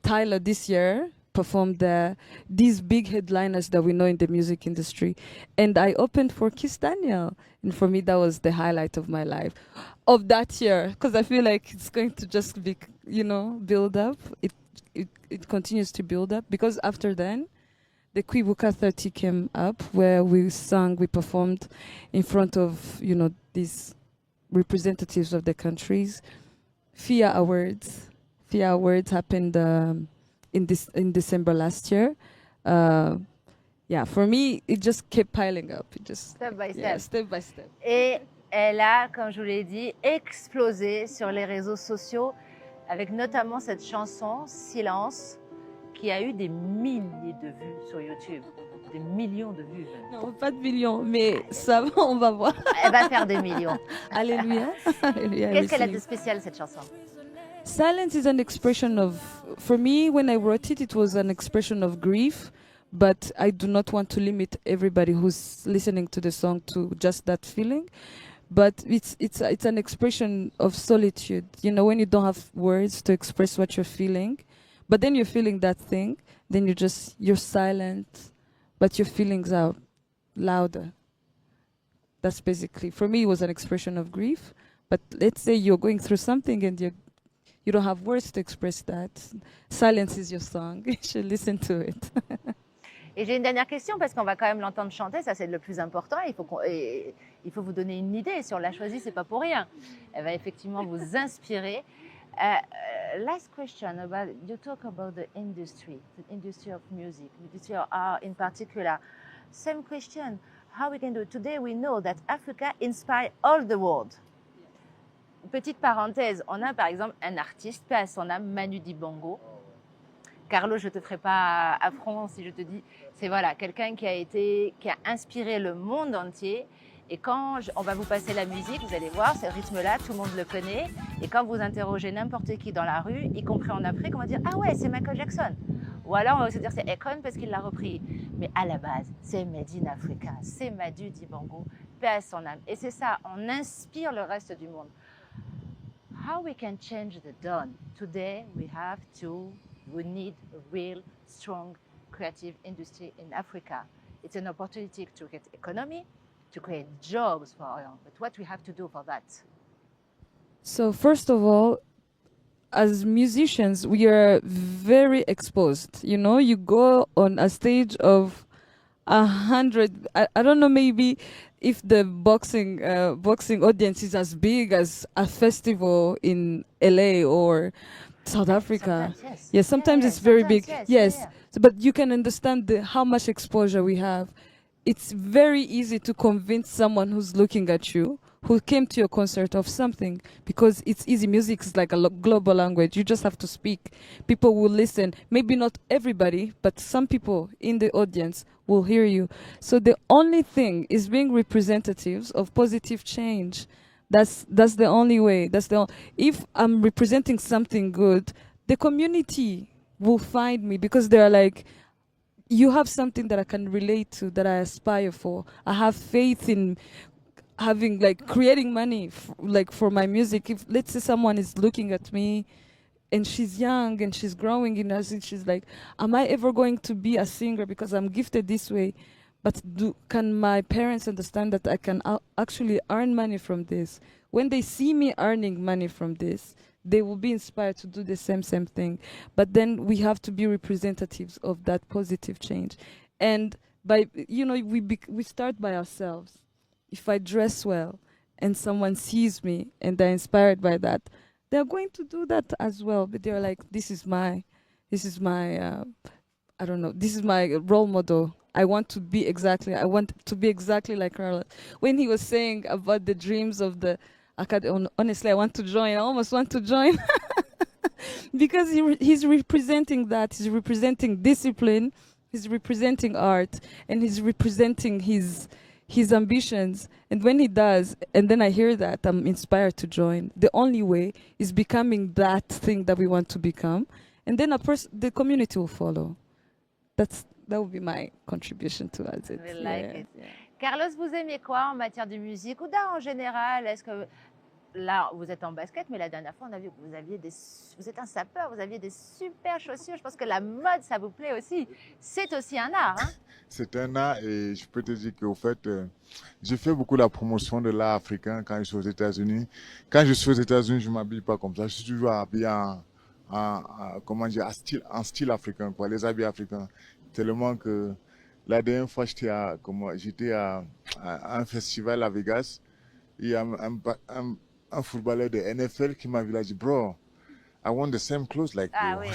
Tyler this year performed these big headliners that we know in the music industry. And I opened for Kiss Daniel. And for me, that was the highlight of my life of that year. Because I feel like it's going to just be, you know, build up. It continues to build up. Because after then, the Kwibuka 30 came up where we performed in front of, you know, these representatives of the countries. FIA Awards happened in December last year. Yeah, for me, it just kept piling up. It just Step by step. Yeah, step by step. Et elle a, comme je vous l'ai dit, explosé sur les réseaux sociaux avec notamment cette chanson Silence qui a eu des milliers de vues sur YouTube. Des millions de vues. Non, pas de millions, mais ça va, on va voir. Elle va faire des millions. Alléluia. Alléluia. Qu'est-ce qu'elle a de spécial, cette chanson? Silence is an expression of, for me, when I wrote it, it was an expression of grief, but I do not want to limit everybody who's listening to the song to just that feeling. But it's an expression of solitude. You know, when you don't have words to express what you're feeling, but then you're feeling that thing, then you're silent, but your feelings are louder. That's basically, for me, it was an expression of grief. But let's say you're going through something and you don't have words to express that. Silence is your song. You should listen to it. Et j'ai une dernière question parce qu'on va quand même l'entendre chanter, ça c'est le plus important. Il faut vous donner une idée. Si on l'a choisie, c'est pas pour rien. Elle va effectivement vous inspirer. Last question about, you talk about the industry of music, the industry of art in particular. Same question, how we can do it? Today we know that Africa inspires all the world. Petite parenthèse, on a par exemple un artiste, paix à son âme, Manu Dibango. Carlo, je ne te ferai pas affront si je te dis, c'est voilà, quelqu'un qui a inspiré le monde entier. Et quand on va vous passer la musique, vous allez voir, ce rythme-là, tout le monde le connaît. Et quand vous interrogez n'importe qui dans la rue, y compris en Afrique, on va dire « Ah ouais, c'est Michael Jackson ». Ou alors on va se dire « C'est Akon parce qu'il l'a repris ». Mais à la base, c'est Made in Africa, c'est Manu Dibango, paix à son âme. Et c'est ça, on inspire le reste du monde. How we can change the dawn? Today we need a real strong creative industry in Africa. It's an opportunity to get economy, to create jobs for all. But what we have to do for that? So first of all, as musicians, we are very exposed. You know, you go on a stage of 100. I don't know, maybe if the boxing audience is as big as a festival in LA or South Africa. Sometimes, yes. Yeah, sometimes Yeah, it's very sometimes, big. yes, Yes, yeah. So, but you can understand how much exposure we have. It's very easy to convince someone who's looking at you, who came to your concert of something, because it's easy. Music is like a global language. You just have to speak. People will listen. Maybe not everybody, but some people in the audience will hear you. So the only thing is being representatives of positive change. That's the only way. If I'm representing something good, the community will find me, because they're like, you have something that I can relate to, that I aspire for. I have faith in having, like, creating money for my music. If, let's say, someone is looking at me and she's young and she's growing in us, and she's like, am I ever going to be a singer because I'm gifted this way? But can my parents understand that I can actually earn money from this? When they see me earning money from this, they will be inspired to do the same thing. But then we have to be representatives of that positive change. And we start by ourselves. If I dress well and someone sees me and they're inspired by that, they're going to do that as well. But they're like, this is my role model. I want to be exactly like her. When he was saying about the dreams of the academy, honestly, I almost want to join. Because he's representing that. He's representing discipline, he's representing art, and he's representing his ambitions. And when he does, and then I hear that, I'm inspired to join. The only way is becoming that thing that we want to become, and then the community will follow. That would be my contribution towards it. We like it. Yeah. Carlos, vous aimiez quoi en matière de musique ou d'art en général? Est-ce que là, vous êtes en basket, mais la dernière fois, on a vu que vous êtes un sapeur, vous aviez des super chaussures. Je pense que la mode, ça vous plaît aussi. C'est aussi un art. Hein? C'est un art, et je peux te dire qu'au fait, j'ai fait beaucoup la promotion de l'art africain quand je suis aux États-Unis. Quand je suis aux États-Unis, je ne m'habille pas comme ça. Je suis toujours habillé en style africain, quoi, les habits africains. Tellement que la dernière fois, j'étais à un festival à Vegas. Il y a un footballeur de NFL qui m'a dit, bro, I want the same clothes like you. Oui.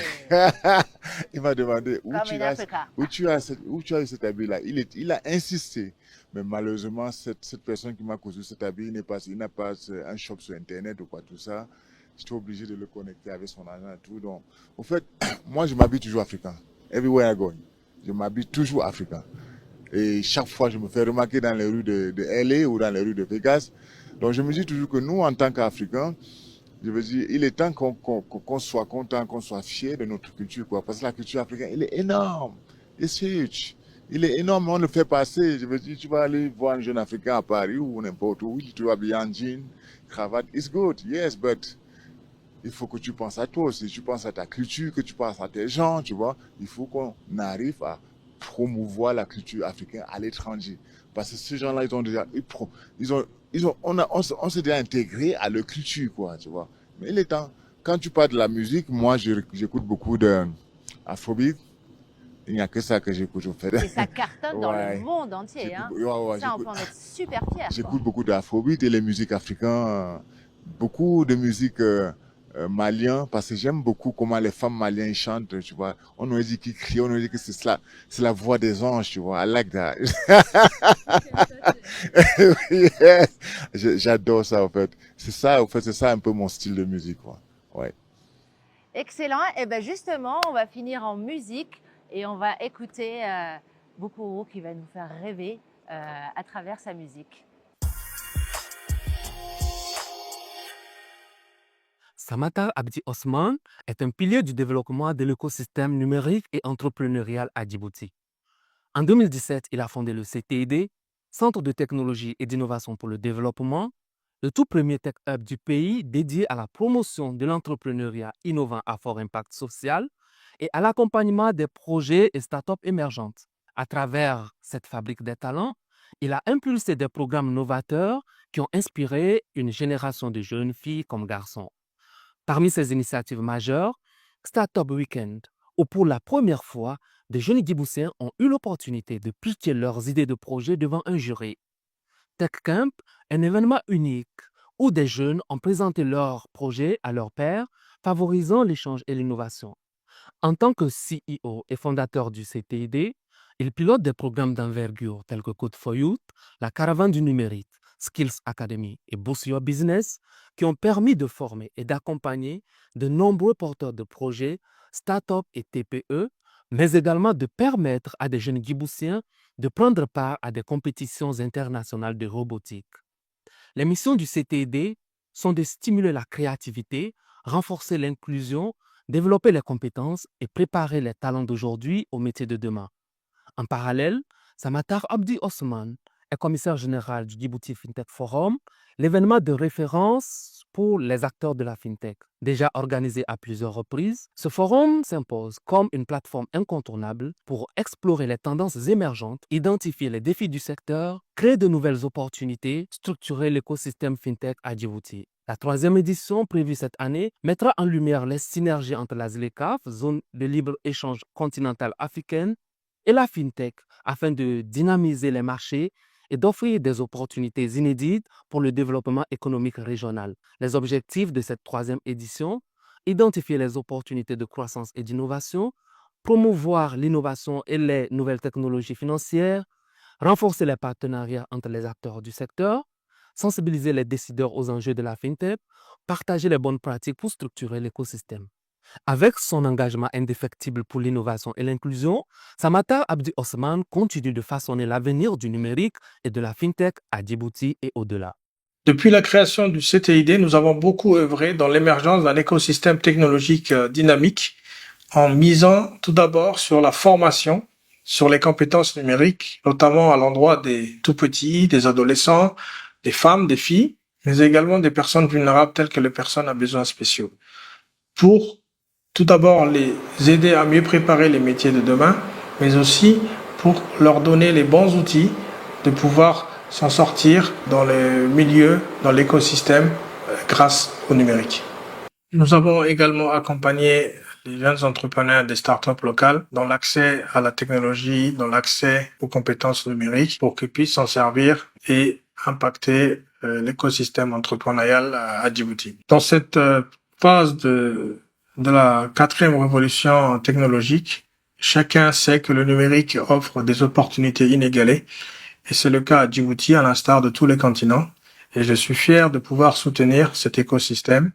Il m'a demandé où tu as cet habit-là. Il a insisté. Mais malheureusement, cette personne qui m'a cousu cet habit, il n'a pas un shop sur Internet ou quoi, tout ça. J'étais obligé de le connecter avec son agent et tout. Donc, au fait, moi, je m'habille toujours africain. Everywhere I go, je m'habille toujours africain. Et chaque fois, je me fais remarquer dans les rues de LA ou dans les rues de Vegas. Donc, je me dis toujours que nous, en tant qu'Africains, je veux dire, il est temps qu'on soit content, qu'on soit fier de notre culture, quoi. Parce que la culture africaine, elle est énorme. It's huge. Il est énorme, on le fait passer. Je veux dire, tu vas aller voir un jeune Africain à Paris ou n'importe où, tu vas habiller en jean, cravate. It's good, yes, but il faut que tu penses à toi aussi. Tu penses à ta culture, que tu penses à tes gens, tu vois. Il faut qu'on arrive à promouvoir la culture africaine à l'étranger. Parce que ces gens-là, on s'est déjà intégré à leur culture, quoi, tu vois. Mais il est temps. Quand tu parles de la musique, moi, j'écoute beaucoup d'Afrobeat. Il n'y a que ça que j'écoute, au fait. Et ça cartonne dans le monde entier, hein. Ça, on peut en être super fiers. J'écoute beaucoup d'Afrobeat et les musiques africaines, beaucoup de musique malien, parce que j'aime beaucoup comment les femmes maliennes chantent, tu vois. On aurait dit qu'ils crient, on aurait dit que c'est la voix des anges, tu vois. I like that. Yes. J'adore ça, en fait. C'est ça un peu mon style de musique, quoi. Ouais. Excellent. Et bien justement, on va finir en musique et on va écouter Bukuru qui va nous faire rêver à travers sa musique. Samata Abdi Osman est un pilier du développement de l'écosystème numérique et entrepreneurial à Djibouti. En 2017, il a fondé le CTID, Centre de technologie et d'innovation pour le développement, le tout premier tech hub du pays dédié à la promotion de l'entrepreneuriat innovant à fort impact social et à l'accompagnement des projets et startups émergentes. À travers cette fabrique des talents, il a impulsé des programmes novateurs qui ont inspiré une génération de jeunes filles comme garçons. Parmi ces initiatives majeures, Startup Weekend, où pour la première fois, des jeunes Djiboutiens ont eu l'opportunité de pitcher leurs idées de projet devant un jury. Tech Camp, un événement unique où des jeunes ont présenté leurs projets à leurs pairs, favorisant l'échange et l'innovation. En tant que CEO et fondateur du CTID, il pilote des programmes d'envergure tels que Code for Youth, la caravane du numérique, Skills Academy et Boost Your Business, qui ont permis de former et d'accompagner de nombreux porteurs de projets, start-up et TPE, mais également de permettre à des jeunes Djiboutiens de prendre part à des compétitions internationales de robotique. Les missions du CTD sont de stimuler la créativité, renforcer l'inclusion, développer les compétences et préparer les talents d'aujourd'hui aux métiers de demain. En parallèle, Samatar Abdi Osman est commissaire général du Djibouti FinTech Forum, l'événement de référence pour les acteurs de la FinTech. Déjà organisé à plusieurs reprises, ce forum s'impose comme une plateforme incontournable pour explorer les tendances émergentes, identifier les défis du secteur, créer de nouvelles opportunités, structurer l'écosystème FinTech à Djibouti. La 3e édition, prévue cette année, mettra en lumière les synergies entre la ZLECAf, zone de libre-échange continentale africaine, et la FinTech afin de dynamiser les marchés et d'offrir des opportunités inédites pour le développement économique régional. Les objectifs de cette 3e édition, identifier les opportunités de croissance et d'innovation, promouvoir l'innovation et les nouvelles technologies financières, renforcer les partenariats entre les acteurs du secteur, sensibiliser les décideurs aux enjeux de la FinTech, partager les bonnes pratiques pour structurer l'écosystème. Avec son engagement indéfectible pour l'innovation et l'inclusion, Samatar Abdi Osman continue de façonner l'avenir du numérique et de la FinTech à Djibouti et au-delà. Depuis la création du CTID, nous avons beaucoup œuvré dans l'émergence d'un écosystème technologique dynamique en misant tout d'abord sur la formation, sur les compétences numériques, notamment à l'endroit des tout-petits, des adolescents, des femmes, des filles, mais également des personnes vulnérables telles que les personnes à besoins spéciaux. Pour tout d'abord les aider à mieux préparer les métiers de demain, mais aussi pour leur donner les bons outils de pouvoir s'en sortir dans le milieu, dans l'écosystème, grâce au numérique. Nous avons également accompagné les jeunes entrepreneurs des startups locales dans l'accès à la technologie, dans l'accès aux compétences numériques pour qu'ils puissent s'en servir et impacter l'écosystème entrepreneurial à Djibouti. Dans cette phase de la 4e révolution technologique, chacun sait que le numérique offre des opportunités inégalées et c'est le cas à Djibouti à l'instar de tous les continents. Et je suis fier de pouvoir soutenir cet écosystème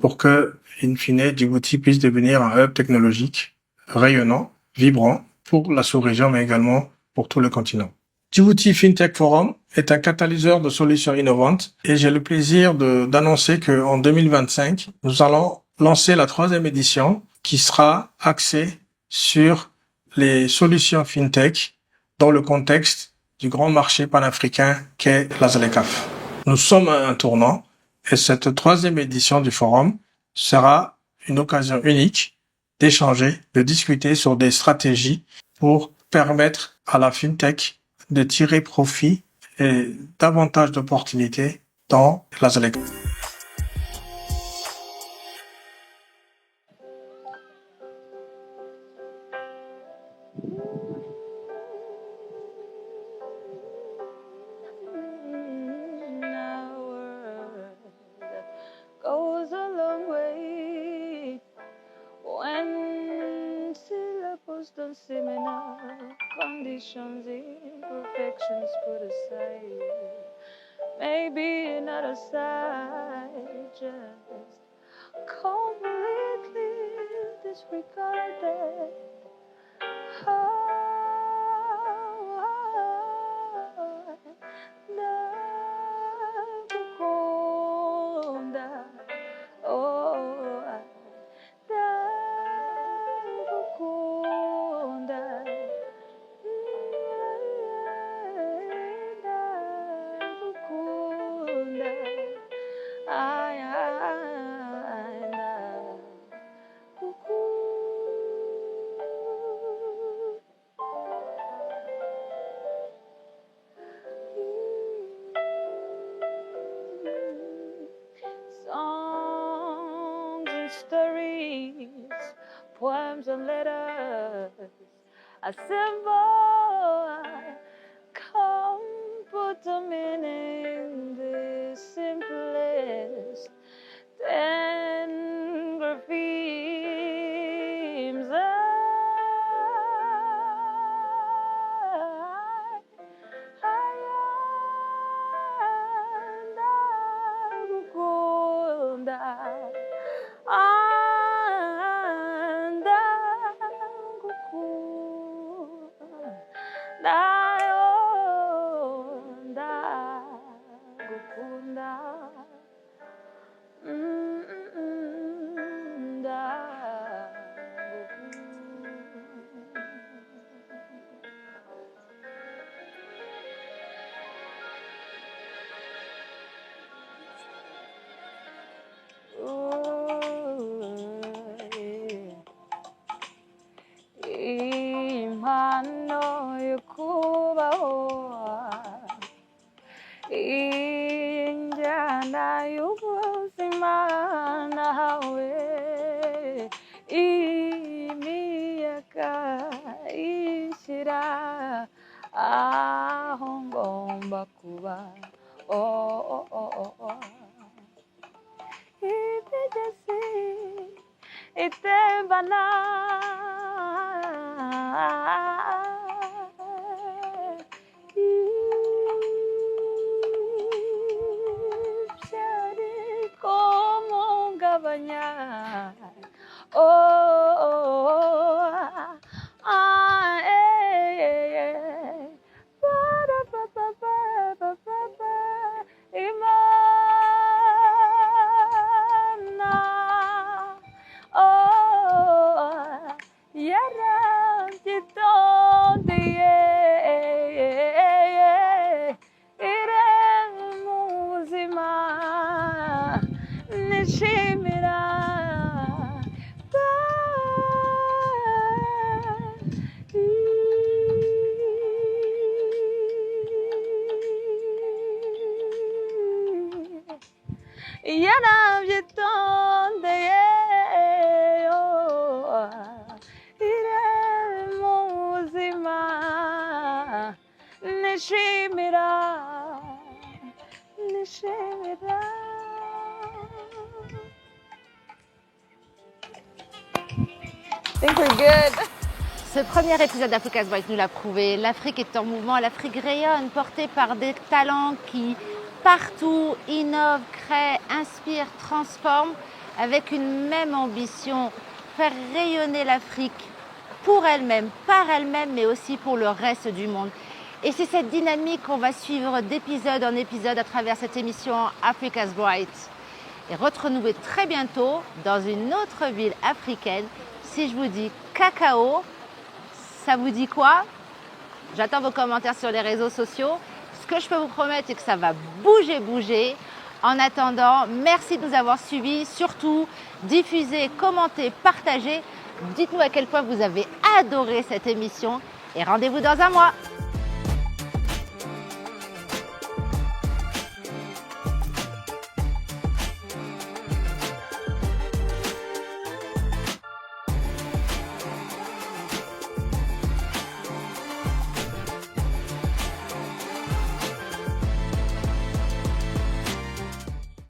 pour que, in fine, Djibouti puisse devenir un hub technologique rayonnant, vibrant pour la sous-région mais également pour tout le continent. Djibouti FinTech Forum est un catalyseur de solutions innovantes et j'ai le plaisir d'annoncer qu'en 2025, nous allons lancer la 3e édition qui sera axée sur les solutions FinTech dans le contexte du grand marché panafricain qu'est la ZLECAf. Nous sommes à un tournant et cette 3e édition du forum sera une occasion unique d'échanger, de discuter sur des stratégies pour permettre à la FinTech de tirer profit et davantage d'opportunités dans la ZLECAf. Conditions, imperfections put aside. Maybe another side just completely disregarded. Poems and letters, a symbol, come put them in the simplest and graphemes. ndagukunda impano yo kubaho injyana y'ubuzima nahawe imiyaga ishyira aho ngomba kuba imigezi itembana ibyari kumungabanya yarabyitondeye ire mu buzima nishimira I think we're good. Ce premier épisode d'Africa's Voice nous l'a prouvé. L'Afrique est en mouvement, l'Afrique rayonne, portée par des talents qui, partout, innovent, créent, inspirent, transforment, avec une même ambition, faire rayonner l'Afrique pour elle-même, par elle-même, mais aussi pour le reste du monde. Et c'est cette dynamique qu'on va suivre d'épisode en épisode à travers cette émission Africa's Bright. Et retrouver très bientôt dans une autre ville africaine. Si je vous dis cacao, ça vous dit quoi? J'attends vos commentaires sur les réseaux sociaux. Ce que je peux vous promettre, c'est que ça va bouger. En attendant, merci de nous avoir suivis. Surtout, diffusez, commentez, partagez. Dites-nous à quel point vous avez adoré cette émission. Et rendez-vous dans un mois.